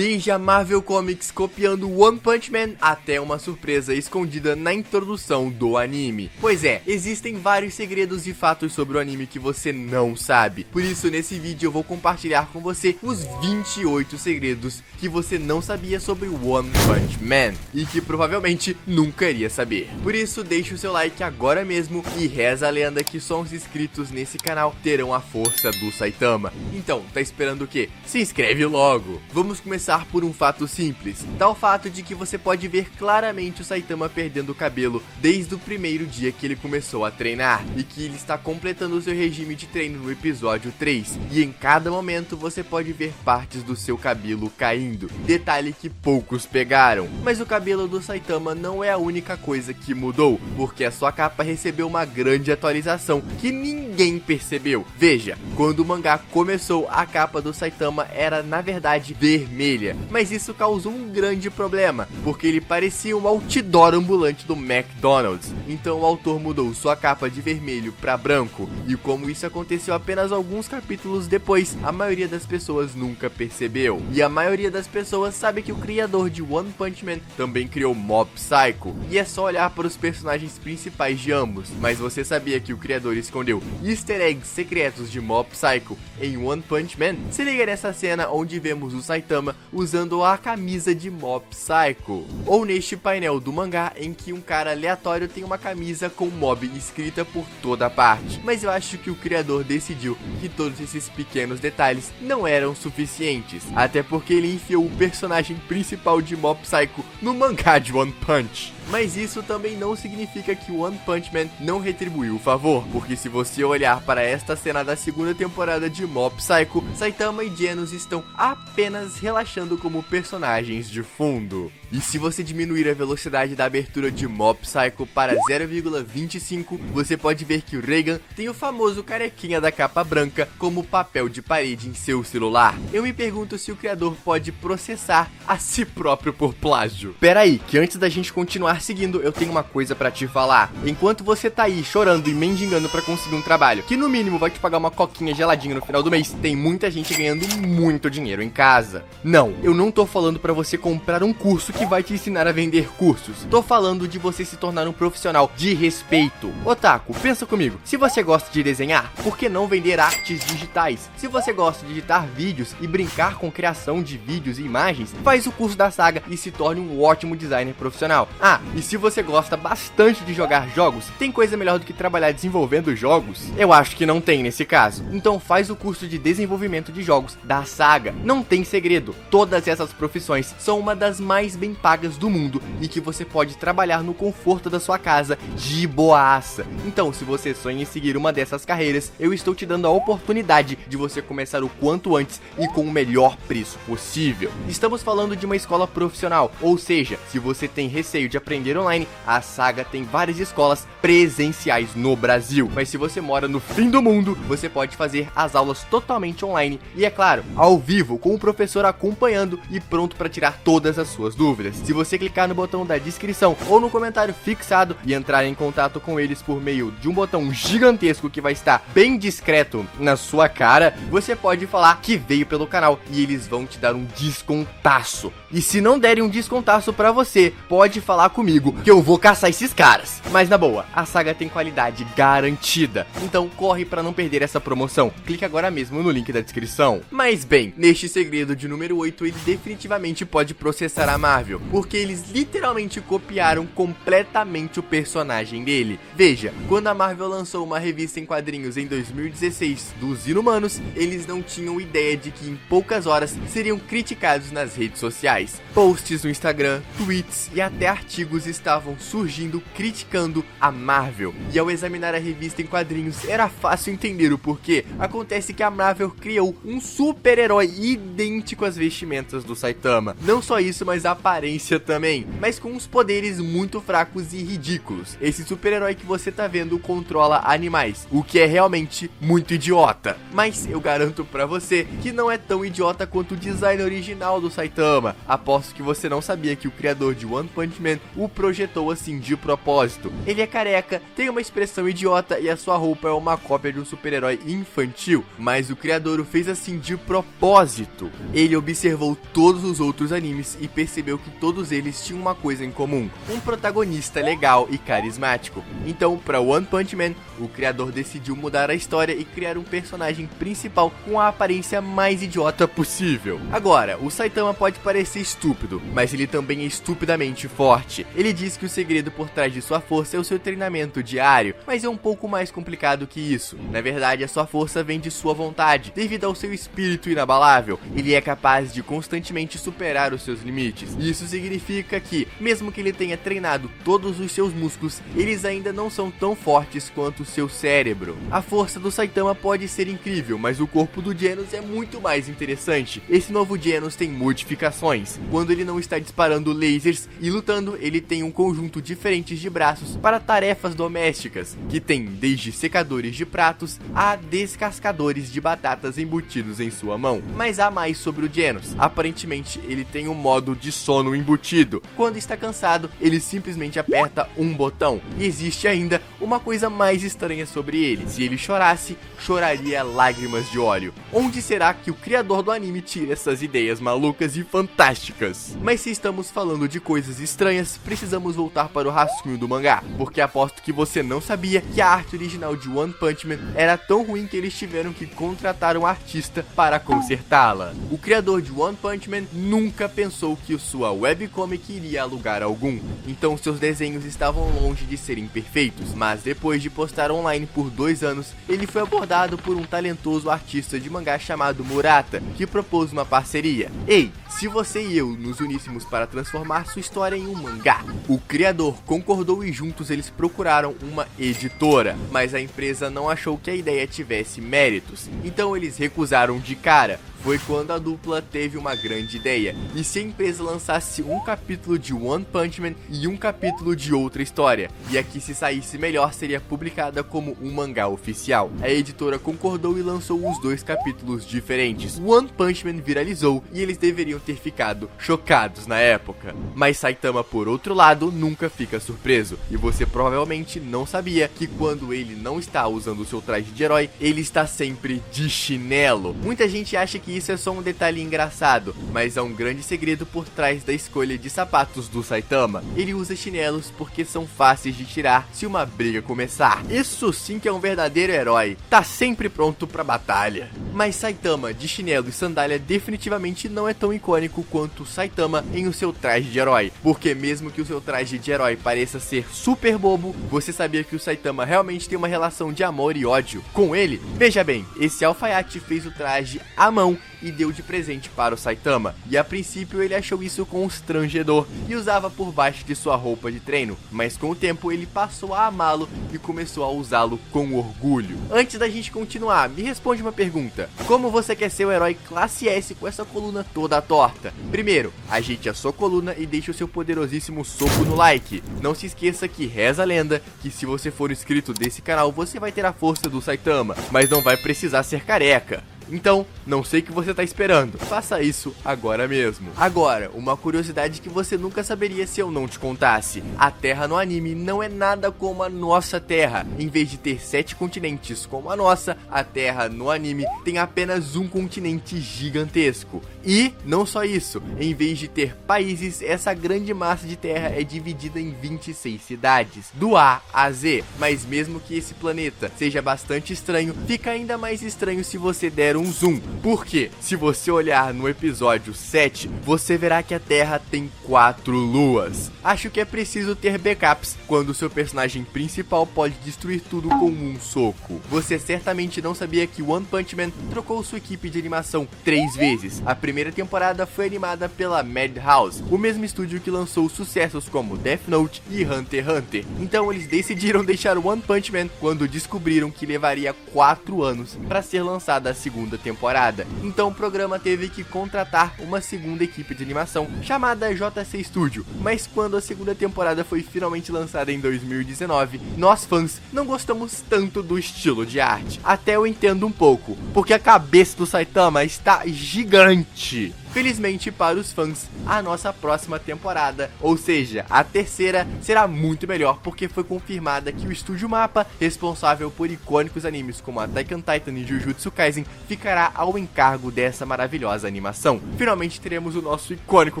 Desde a Marvel Comics copiando One Punch Man até uma surpresa escondida na introdução do anime. Pois é, existem vários segredos e fatos sobre o anime que você não sabe. Por isso, nesse vídeo eu vou compartilhar com você os 28 segredos que você não sabia sobre One Punch Man e que provavelmente nunca iria saber. Por isso, deixe o seu like agora mesmo e reza a lenda que só os inscritos nesse canal terão a força do Saitama. Então, tá esperando o quê? Se inscreve logo! Vamos começar por um fato simples, tal fato de que você pode ver claramente o Saitama perdendo o cabelo desde o primeiro dia que ele começou a treinar, e que ele está completando o seu regime de treino no episódio 3, e em cada momento você pode ver partes do seu cabelo caindo, detalhe que poucos pegaram. Mas o cabelo do Saitama não é a única coisa que mudou, porque a sua capa recebeu uma grande atualização que ninguém percebeu. Veja, quando o mangá começou, a capa do Saitama era na verdade vermelha, mas isso causou um grande problema, porque ele parecia um outdoor ambulante do McDonald's. Então o autor mudou sua capa de vermelho para branco, e como isso aconteceu apenas alguns capítulos depois, a maioria das pessoas nunca percebeu. E a maioria das pessoas sabe que o criador de One Punch Man também criou Mob Psycho, e é só olhar para os personagens principais de ambos. Mas você sabia que o criador escondeu easter eggs secretos de Mob Psycho em One Punch Man? Se liga nessa cena onde vemos o Saitama usando a camisa de Mob Psycho, ou neste painel do mangá em que um cara aleatório tem uma camisa com Mob escrita por toda a parte. Mas eu acho que o criador decidiu que todos esses pequenos detalhes não eram suficientes, até porque ele enfiou o personagem principal de Mob Psycho no mangá de One Punch. Mas isso também não significa que One Punch Man não retribuiu o favor, porque se você olhar para esta cena da segunda temporada de Mob Psycho, Saitama e Genos estão apenas relaxando como personagens de fundo. E se você diminuir a velocidade da abertura de Mob Psycho para 0,25, você pode ver que o Reigan tem o famoso carequinha da capa branca como papel de parede em seu celular. Eu me pergunto se o criador pode processar a si próprio por plágio. Pera aí, que antes da gente continuar seguindo, eu tenho uma coisa pra te falar. Enquanto você tá aí chorando e mendigando pra conseguir um trabalho que no mínimo vai te pagar uma coquinha geladinha no final do mês, tem muita gente ganhando muito dinheiro em casa. Não, eu não tô falando pra você comprar um curso que vai te ensinar a vender cursos. Tô falando de você se tornar um profissional de respeito. Otaku, pensa comigo. Se você gosta de desenhar, por que não vender artes digitais? Se você gosta de editar vídeos e brincar com criação de vídeos e imagens, faz o curso da Saga e se torne um ótimo designer profissional. Ah, e se você gosta bastante de jogar jogos, tem coisa melhor do que trabalhar desenvolvendo jogos? Eu acho que não tem nesse caso. Então faz o curso de desenvolvimento de jogos da Saga. Não tem segredo. Todas essas profissões são uma das mais bem pagas do mundo e que você pode trabalhar no conforto da sua casa de boaça. Então, se você sonha em seguir uma dessas carreiras, eu estou te dando a oportunidade de você começar o quanto antes e com o melhor preço possível. Estamos falando de uma escola profissional, ou seja, se você tem receio de aprender online, a Saga tem várias escolas presenciais no Brasil. Mas se você mora no fim do mundo, você pode fazer as aulas totalmente online e, é claro, ao vivo, com o professor acompanhando e pronto para tirar todas as suas dúvidas. Se você clicar no botão da descrição ou no comentário fixado e entrar em contato com eles por meio de um botão gigantesco que vai estar bem discreto na sua cara, você pode falar que veio pelo canal e eles vão te dar um descontaço. E se não derem um descontaço pra você, pode falar comigo que eu vou caçar esses caras. Mas na boa, a Saga tem qualidade garantida, então corre pra não perder essa promoção. Clique agora mesmo no link da descrição. Mas bem, neste segredo de número 8, ele definitivamente pode processar a Marvel, porque eles literalmente copiaram completamente o personagem dele. Veja, quando a Marvel lançou uma revista em quadrinhos em 2016 dos Inumanos, eles não tinham ideia de que em poucas horas seriam criticados nas redes sociais. Posts no Instagram, tweets e até artigos estavam surgindo criticando a Marvel. E ao examinar a revista em quadrinhos, era fácil entender o porquê. Acontece que a Marvel criou um super-herói idêntico às vestimentas do Saitama. Não só isso, mas a aparência também, mas com uns poderes muito fracos e ridículos. Esse super-herói que você tá vendo controla animais, o que é realmente muito idiota. Mas eu garanto pra você que não é tão idiota quanto o design original do Saitama. Aposto que você não sabia que o criador de One Punch Man o projetou assim de propósito. Ele é careca, tem uma expressão idiota e a sua roupa é uma cópia de um super-herói infantil, mas o criador o fez assim de propósito. Ele observou todos os outros animes e percebeu que todos eles tinham uma coisa em comum: um protagonista legal e carismático. Então, para One Punch Man, o criador decidiu mudar a história e criar um personagem principal com a aparência mais idiota possível. Agora, o Saitama pode parecer estúpido, mas ele também é estupidamente forte. Ele diz que o segredo por trás de sua força é o seu treinamento diário, mas é um pouco mais complicado que isso. Na verdade, a sua força vem de sua vontade, devido ao seu espírito inabalável. Ele é capaz de constantemente superar os seus limites. Isso significa que, mesmo que ele tenha treinado todos os seus músculos, eles ainda não são tão fortes quanto o seu cérebro. A força do Saitama pode ser incrível, mas o corpo do Genos é muito mais interessante. Esse novo Genos tem modificações. Quando ele não está disparando lasers e lutando, ele tem um conjunto diferente de braços para tarefas domésticas, que tem desde secadores de pratos a descascadores de batatas embutidos em sua mão. Mas há mais sobre o Genos. Aparentemente, ele tem um modo de sono embutido. Quando está cansado, ele simplesmente aperta um botão. E existe ainda uma coisa mais estranha sobre ele: se ele chorasse, choraria lágrimas de óleo. Onde será que o criador do anime tira essas ideias malucas e fantásticas? Mas se estamos falando de coisas estranhas, precisamos voltar para o rascunho do mangá, porque aposto que você não sabia que a arte original de One Punch Man era tão ruim que eles tiveram que contratar um artista para consertá-la. O criador de One Punch Man nunca pensou que sua webcomic iria a lugar algum, então seus desenhos estavam longe de serem perfeitos. Mas depois de postar online por 2 anos, ele foi abordado por um talentoso artista de mangá chamado Murata, que propôs uma parceria. Ei, se você e eu nos uníssemos para transformar sua história em um mangá? O criador concordou e juntos eles procuraram uma editora, mas a empresa não achou que a ideia tivesse méritos, então eles recusaram de cara. Foi quando a dupla teve uma grande ideia: e se a empresa lançasse um capítulo de One Punch Man e um capítulo de outra história, e a que se saísse melhor seria publicada como um mangá oficial? A editora concordou e lançou os 2 capítulos diferentes. One Punch Man viralizou e eles deveriam ter ficado chocados na época. Mas Saitama, por outro lado, nunca fica surpreso, e você provavelmente não sabia que quando ele não está usando o seu traje de herói, ele está sempre de chinelo. Muita gente acha que isso é só um detalhe engraçado, mas há um grande segredo por trás da escolha de sapatos do Saitama. Ele usa chinelos porque são fáceis de tirar se uma briga começar. Isso sim que é um verdadeiro herói, tá sempre pronto pra batalha. Mas Saitama de chinelo e sandália definitivamente não é tão icônico quanto Saitama em o seu traje de herói, porque mesmo que o seu traje de herói pareça ser super bobo, você sabia que o Saitama realmente tem uma relação de amor e ódio com ele? Veja bem, esse alfaiate fez o traje à mão e deu de presente para o Saitama, e a princípio ele achou isso constrangedor e usava por baixo de sua roupa de treino, mas com o tempo ele passou a amá-lo e começou a usá-lo com orgulho. Antes da gente continuar, me responde uma pergunta: como você quer ser o herói classe S com essa coluna toda torta? Primeiro, ajeite a sua coluna e deixe o seu poderosíssimo soco no like. Não se esqueça que reza a lenda que se você for inscrito desse canal você vai ter a força do Saitama, mas não vai precisar ser careca. Então, não sei o que você tá esperando, faça isso agora mesmo. Agora, uma curiosidade que você nunca saberia se eu não te contasse: a Terra no anime não é nada como a nossa Terra. Em vez de ter 7 continentes como a nossa, a Terra no anime tem apenas um continente gigantesco. E, não só isso, em vez de ter países, essa grande massa de terra é dividida em 26 cidades, do A a Z. Mas mesmo que esse planeta seja bastante estranho, fica ainda mais estranho se você der um zoom. Porque, se você olhar no episódio 7, você verá que a Terra tem 4 luas. Acho que é preciso ter backups quando o seu personagem principal pode destruir tudo com um soco. Você certamente não sabia que One Punch Man trocou sua equipe de animação 3 vezes. A primeira temporada foi animada pela Madhouse, o mesmo estúdio que lançou sucessos como Death Note e Hunter x Hunter. Então eles decidiram deixar One Punch Man quando descobriram que levaria 4 anos para ser lançada a segunda temporada. Então o programa teve que contratar uma segunda equipe de animação chamada JC Studio. Mas quando a segunda temporada foi finalmente lançada em 2019, nós fãs não gostamos tanto do estilo de arte. Até eu entendo um pouco, porque a cabeça do Saitama está gigante. Felizmente para os fãs, a nossa próxima temporada, ou seja, a terceira, será muito melhor porque foi confirmada que o estúdio Mappa, responsável por icônicos animes como Attack on Titan e Jujutsu Kaisen, ficará ao encargo dessa maravilhosa animação. Finalmente teremos o nosso icônico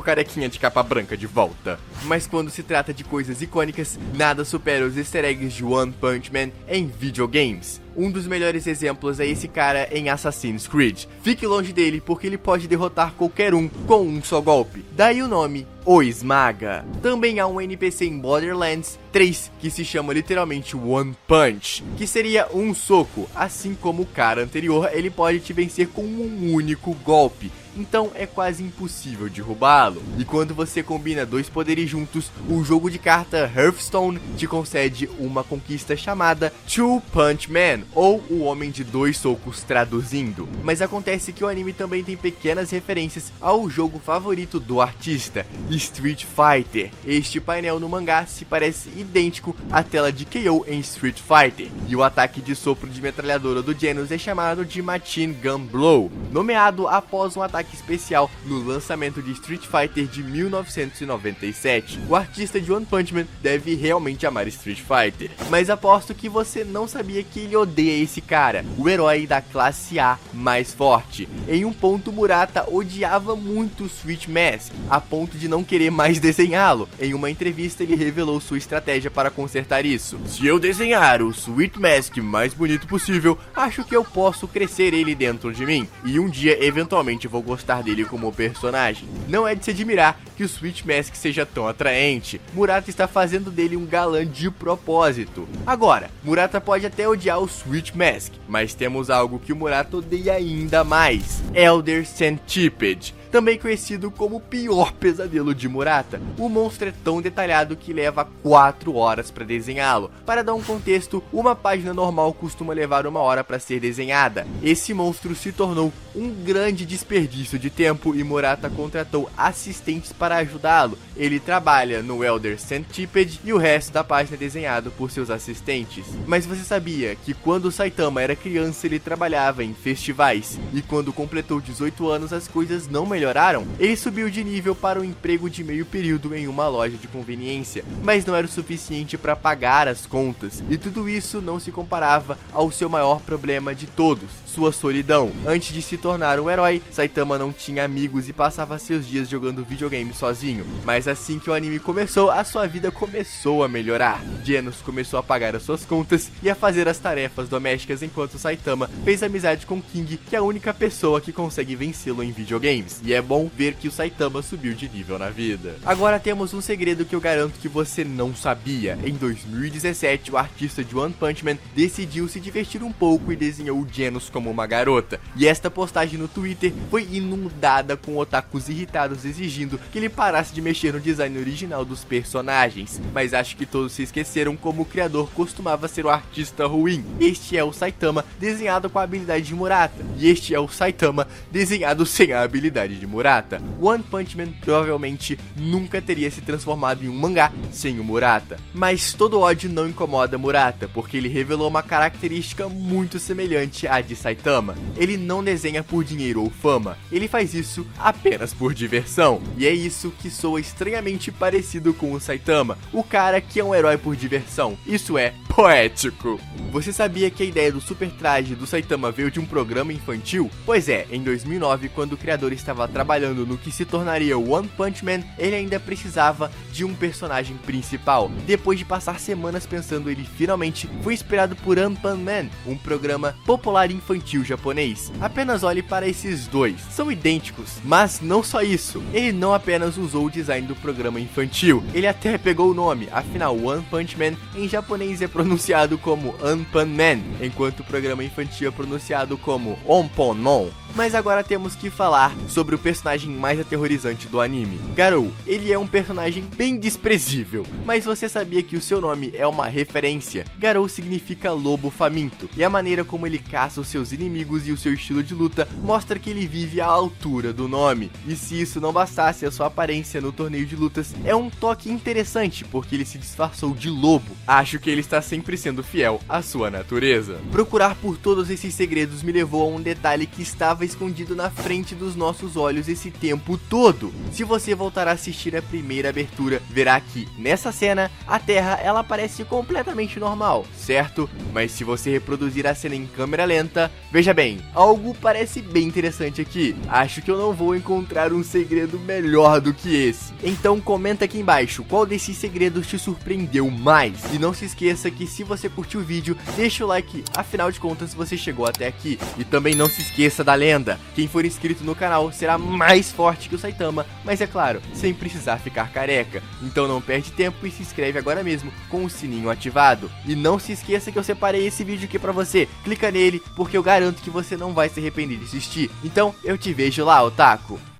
carequinha de capa branca de volta. Mas quando se trata de coisas icônicas, nada supera os easter eggs de One Punch Man em videogames. Um dos melhores exemplos é esse cara em Assassin's Creed. Fique longe dele porque ele pode derrotar qualquer um com um só golpe. Daí o nome, o Esmaga. Também há um NPC em Borderlands 3 que se chama literalmente One Punch, que seria um soco. Assim como o cara anterior, ele pode te vencer com um único golpe. Então é quase impossível derrubá-lo. E quando você combina dois poderes juntos, o jogo de carta Hearthstone te concede uma conquista chamada Two Punch Man, ou o Homem de Dois Socos traduzindo. Mas acontece que o anime também tem pequenas referências ao jogo favorito do artista, Street Fighter. Este painel no mangá se parece idêntico à tela de KO em Street Fighter, e o ataque de sopro de metralhadora do Genos é chamado de Machine Gun Blow, nomeado após um ataque especial no lançamento de Street Fighter de 1997. O artista de One Punch Man deve realmente amar Street Fighter, mas aposto que você não sabia que ele odeia esse cara, o herói da classe A mais forte. Em um ponto, Murata odiava muito o Sweet Mask, a ponto de não querer mais desenhá-lo. Em uma entrevista, ele revelou sua estratégia para consertar isso. Se eu desenhar o Sweet Mask mais bonito possível, acho que eu posso crescer ele dentro de mim, e um dia, eventualmente, vou gostar dele como personagem. Não é de se admirar que o Sweet Mask seja tão atraente. Murata está fazendo dele um galã de propósito. Agora, Murata pode até odiar o Sweet Mask, mas temos algo que o Murata odeia ainda mais: Elder Centipede, também conhecido como o pior pesadelo de Murata. O monstro é tão detalhado que leva 4 horas para desenhá-lo. Para dar um contexto, uma página normal costuma levar 1 hora para ser desenhada. Esse monstro se tornou um grande desperdício de tempo e Murata contratou assistentes para ajudá-lo. Ele trabalha no Elder Centipede e o resto da página é desenhado por seus assistentes. Mas você sabia que quando o Saitama era criança ele trabalhava em festivais, e quando completou 18 anos as coisas não melhoraram? Ele subiu de nível para um emprego de meio período em uma loja de conveniência, mas não era o suficiente para pagar as contas, e tudo isso não se comparava ao seu maior problema de todos, sua solidão. Antes de se tornar um herói, Saitama não tinha amigos e passava seus dias jogando videogame sozinho. Mas assim que o anime começou, a sua vida começou a melhorar. Genos começou a pagar as suas contas e a fazer as tarefas domésticas, enquanto Saitama fez amizade com King, que é a única pessoa que consegue vencê-lo em videogames. E é bom ver que o Saitama subiu de nível na vida. Agora temos um segredo que eu garanto que você não sabia. Em 2017, o artista de One Punch Man decidiu se divertir um pouco e desenhou o Genos como uma garota. E esta postagem no Twitter foi inundada com otakus irritados exigindo que ele parasse de mexer no design original dos personagens. Mas acho que todos se esqueceram como o criador costumava ser o artista ruim. Este é o Saitama desenhado com a habilidade de Murata, e este é o Saitama desenhado sem a habilidade de Murata. One Punch Man provavelmente nunca teria se transformado em um mangá sem o Murata. Mas todo ódio não incomoda Murata, porque ele revelou uma característica muito semelhante à de Saitama. Ele não desenha por dinheiro ou fama, ele faz isso apenas por diversão. E é isso que soa estranhamente parecido com o Saitama, o cara que é um herói por diversão. Isso é poético. Você sabia que a ideia do super traje do Saitama veio de um programa infantil? Pois é, em 2009, quando o criador estava trabalhando no que se tornaria One Punch Man, ele ainda precisava de um personagem principal. Depois de passar semanas pensando, ele finalmente foi inspirado por Anpan Man, um programa popular infantil japonês. Apenas olhe para esses dois, são idênticos. Mas não só isso, ele não apenas usou o design do programa infantil, ele até pegou o nome, afinal One Punch Man em japonês é pronunciado como Anpan Man, enquanto o programa infantil é pronunciado como Onponmon. Mas agora temos que falar sobre o personagem mais aterrorizante do anime, Garou. Ele é um personagem bem desprezível, mas você sabia que o seu nome é uma referência? Garou significa lobo faminto, e a maneira como ele caça os seus inimigos e o seu estilo de luta mostra que ele vive à altura do nome. E se isso não bastasse, a sua aparência no torneio de lutas é um toque interessante, porque ele se disfarçou de lobo. Acho que ele está sempre sendo fiel à sua natureza. Procurar por todos esses segredos me levou a um detalhe que estava estava escondido na frente dos nossos olhos esse tempo todo. Se você voltar a assistir a primeira abertura, verá que nessa cena a Terra ela parece completamente normal, certo? Mas se você reproduzir a cena em câmera lenta, veja bem, algo parece bem interessante aqui. Acho que eu não vou encontrar um segredo melhor do que esse. Então comenta aqui embaixo qual desses segredos te surpreendeu mais. E não se esqueça que se você curtiu o vídeo, deixa o like, afinal de contas você chegou até aqui. E também não se esqueça da lenda, quem for inscrito no canal será mais forte que o Saitama, mas é claro, sem precisar ficar careca. Então não perde tempo e se inscreve agora mesmo com o sininho ativado. E não se esqueça que eu separei esse vídeo aqui pra você, clica nele porque eu garanto que você não vai se arrepender de assistir. Então eu te vejo lá, otaku!